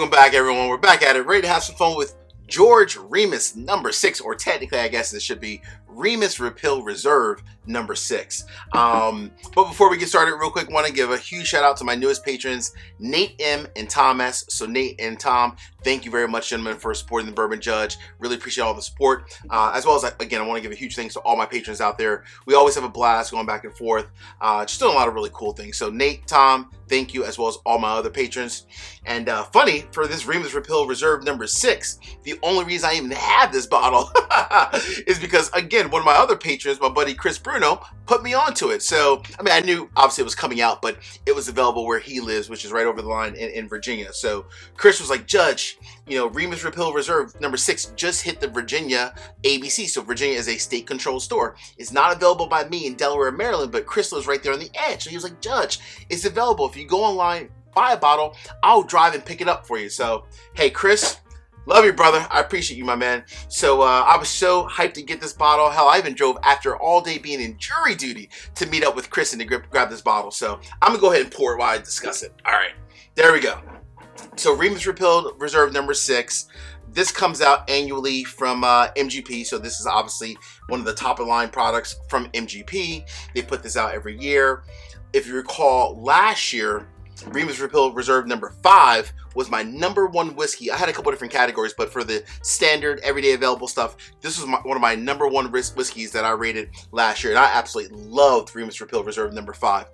Welcome back, everyone. We're back at it, ready to have some fun with George Remus number 6, or technically, I guess it should be Remus Repeal Reserve number 6. But before we get started, real quick, want to give a huge shout out to my newest patrons, Nate M and Tom S. So Nate and Tom, thank you very much, gentlemen, for supporting the Bourbon Judge. Really appreciate all the support. As well as, again, I want to give a huge thanks to all my patrons out there. We always have a blast going back and forth, just doing a lot of really cool things. So Nate, Tom, thank you, as well as all my other patrons. And funny, for this Remus Repeal Reserve number 6, the only reason I even have this bottle is because, again, one of my other patrons, my buddy Chris Bruno, put me onto it. So, I mean, I knew obviously it was coming out, but it was available where he lives, which is right over the line in Virginia. So Chris was like, Judge, you know, Remus Repeal Reserve number 6 just hit the Virginia ABC. So Virginia is a state-controlled store. It's not available by me in Delaware and Maryland, but Chris lives right there on the edge. So he was like, Judge, it's available. If you go online, buy a bottle, I'll drive and pick it up for you. So, hey, Chris, love you, brother. I appreciate you, my man. So I was so hyped to get this bottle. Hell, I even drove after all day being in jury duty to meet up with Chris and to grab this bottle. So I'm going to go ahead and pour it while I discuss it. All right, there we go. So Remus Repeal Reserve number 6. This comes out annually from MGP. So this is obviously one of the top of the line products from MGP. They put this out every year. If you recall, last year, Remus Repeal Reserve number 5 was my number 1 whiskey. I had a couple different categories, but for the standard, everyday available stuff, this was one of my number 1 whiskeys that I rated last year, and I absolutely loved Remus Repeal Reserve number 5.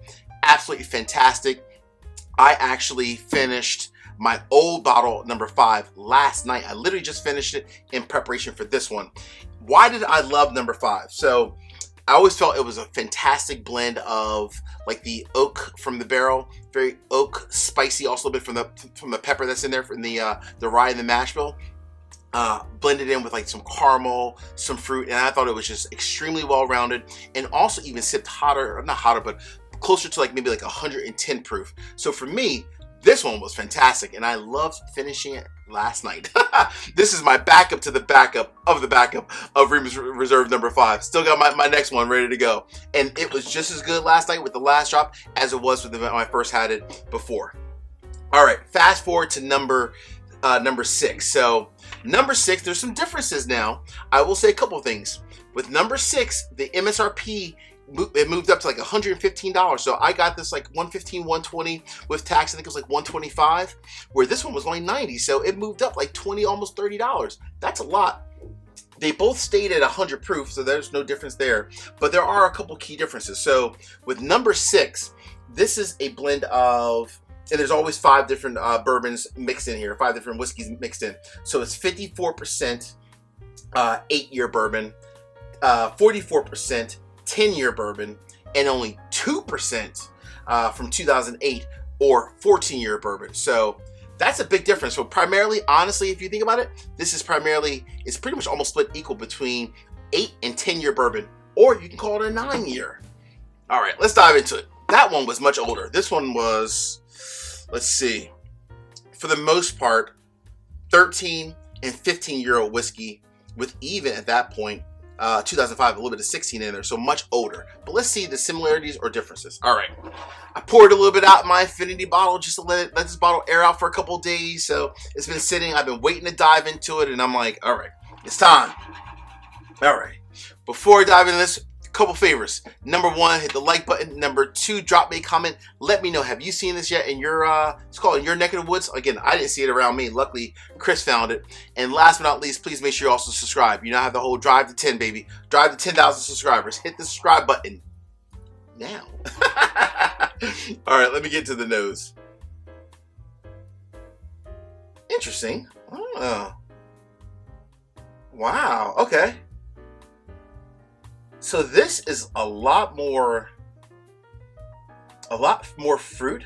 Absolutely fantastic. I actually finished my old bottle number 5 last night. I literally just finished it in preparation for this one. Why did I love number 5? So I always felt it was a fantastic blend of like the oak from the barrel, very oak, spicy, also a bit from the pepper that's in there from the rye and the mash bill, blended in with like some caramel, some fruit, and I thought it was just extremely well rounded, and also even sipped hotter, or not hotter, but closer to like maybe like 110 proof. So for me, this one was fantastic, and I loved finishing it last night. This is my backup to the backup of the backup of Remus Reserve number 5. Still got my next one ready to go. And it was just as good last night with the last drop as it was with when I first had it before. All right, fast forward to number 6. So number 6, there's some differences now. I will say a couple things. With number 6, the MSRP, it moved up to like $115. So I got this like $115, $120 with tax. I think it was like $125, where this one was only $90. So it moved up like $20, almost $30. That's a lot. They both stayed at 100 proof, so there's no difference there. But there are a couple key differences. So with number 6, this is a blend of, and there's always 5 different bourbons mixed in here, 5 different whiskeys mixed in. So it's 54% 8-year bourbon, 44% 10-year bourbon, and only 2% from 2008 or 14-year bourbon. So that's a big difference. So primarily, honestly, if you think about it, this is primarily, it's pretty much almost split equal between 8 and 10-year bourbon, or you can call it a 9-year. All right, let's dive into it. That one was much older. This one was, let's see, for the most part, 13 and 15-year-old whiskey, with even at that point, 2005, a little bit of 16 in there, so much older. But let's see the similarities or differences. All right, I poured a little bit out in my infinity bottle just to let this bottle air out for a couple days. So it's been sitting. I've been waiting to dive into it, and I'm like, all right, it's time. All right, before I dive into this, a couple favors. Number 1, hit the like button. Number 2, drop me a comment. Let me know, have you seen this yet in your it's called in your neck of the woods? Again, I didn't see it around me. Luckily, Chris found it. And last but not least, please make sure you also subscribe. You know, I have the whole drive to 10, baby. Drive to 10,000 subscribers. Hit the subscribe button now. All right, let me get to the nose. Interesting. Oh. Wow. Okay. So this is a lot more fruit,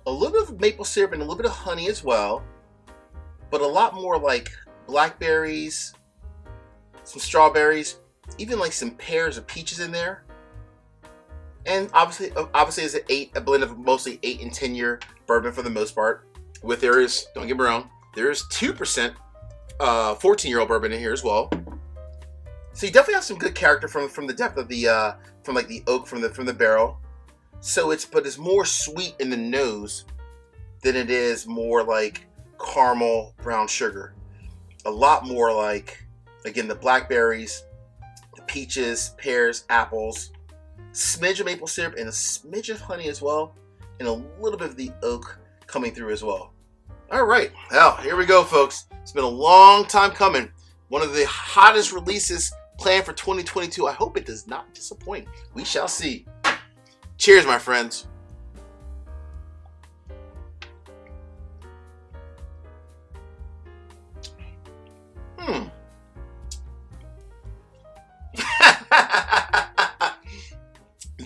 a little bit of maple syrup and a little bit of honey as well, but a lot more like blackberries, some strawberries, even like some pears or peaches in there. And obviously it's a blend of mostly 8 and 10-year bourbon for the most part. With there is, don't get me wrong, there is 2% 14-year-old bourbon in here as well. So you definitely have some good character from the depth of the from like the oak from the barrel. So it's more sweet in the nose than it is more like caramel brown sugar. A lot more like, again, the blackberries, the peaches, pears, apples, smidge of maple syrup, and a smidge of honey as well, and a little bit of the oak coming through as well. All right, well, here we go, folks. It's been a long time coming. One of the hottest releases planned for 2022. I hope it does not disappoint. We shall see. Cheers, my friends.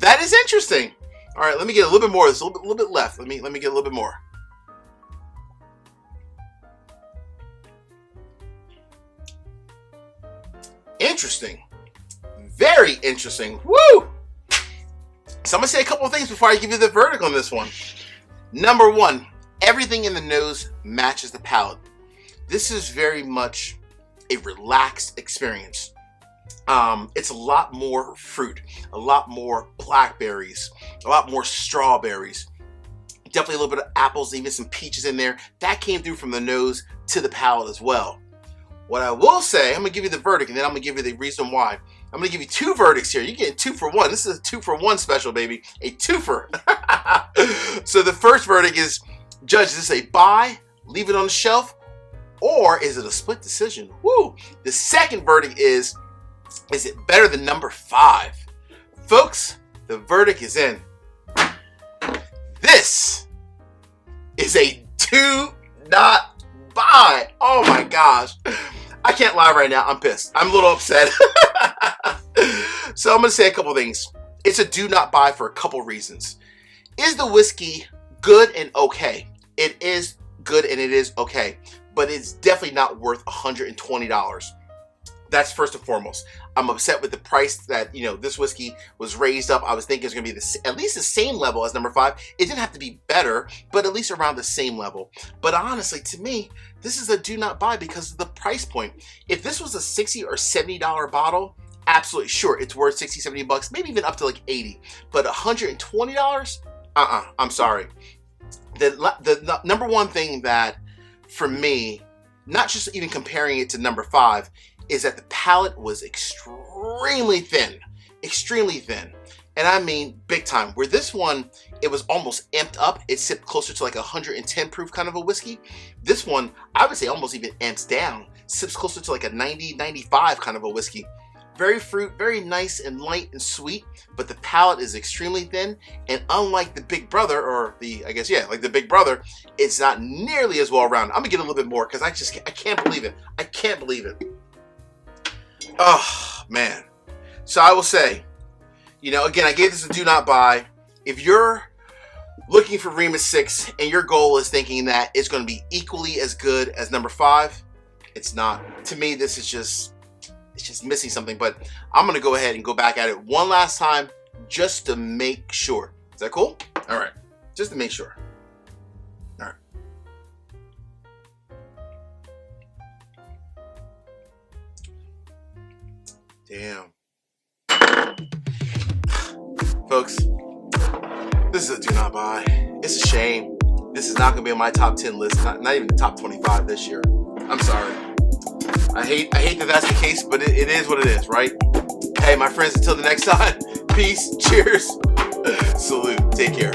That is interesting. All right, let me get a little bit more. There's a little bit left. Let me get a little bit more. Interesting. Very interesting. Woo! So I'm gonna say a couple of things before I give you the verdict on this one. Number one, everything in the nose matches the palate. This is very much a relaxed experience. It's a lot more fruit, a lot more blackberries, a lot more strawberries, definitely a little bit of apples, even some peaches in there. That came through from the nose to the palate as well. What I will say, I'm gonna give you the verdict, and then I'm gonna give you the reason why. I'm gonna give you two verdicts here. You're getting 2 for 1. This is a 2 for 1 special, baby. A twofer. So the first verdict is, Judge, is this a buy, leave it on the shelf, or is it a split decision? Woo! The second verdict is it better than number 5? Folks, the verdict is in. This is a do not buy. Oh my gosh. I can't lie right now. I'm pissed. I'm a little upset. So I'm going to say a couple things. It's a do not buy for a couple reasons. Is the whiskey good and okay? It is good and it is okay, but it's definitely not worth $120. That's first and foremost. I'm upset with the price that, this whiskey was raised up. I was thinking it's going to be at least the same level as number 5. It didn't have to be better, but at least around the same level. But honestly, to me, this is a do not buy because of the price point. If this was a $60 or $70 bottle, absolutely sure, it's worth 60, 70 bucks, maybe even up to like 80. But $120? I'm sorry. The number one thing that, for me, not just even comparing it to number 5, is that the palate was extremely thin. And I mean big time. Where this one, it was almost amped up. It sipped closer to like 110 proof kind of a whiskey. This one, I would say almost even amps down. Sips closer to like a 90, 95 kind of a whiskey. Very fruit, very nice and light and sweet, but the palate is extremely thin. And unlike the Big Brother, or like the Big Brother, it's not nearly as well rounded. I'm gonna get a little bit more because I can't believe it. I can't believe it. Oh, man. So I will say, again, I gave this a do not buy. If you're looking for Remus VI and your goal is thinking that it's going to be equally as good as number 5, it's not. To me, this is just missing something. But I'm going to go ahead and go back at it one last time just to make sure. Is that cool? All right. Just to make sure. All right. Damn. Folks, this is a do not buy. It's a shame. This is not going to be on my top 10 list. Not even the top 25 this year. I'm sorry. I hate that that's the case, but it is what it is, right? Hey, my friends, until the next time, peace, cheers, salute, take care.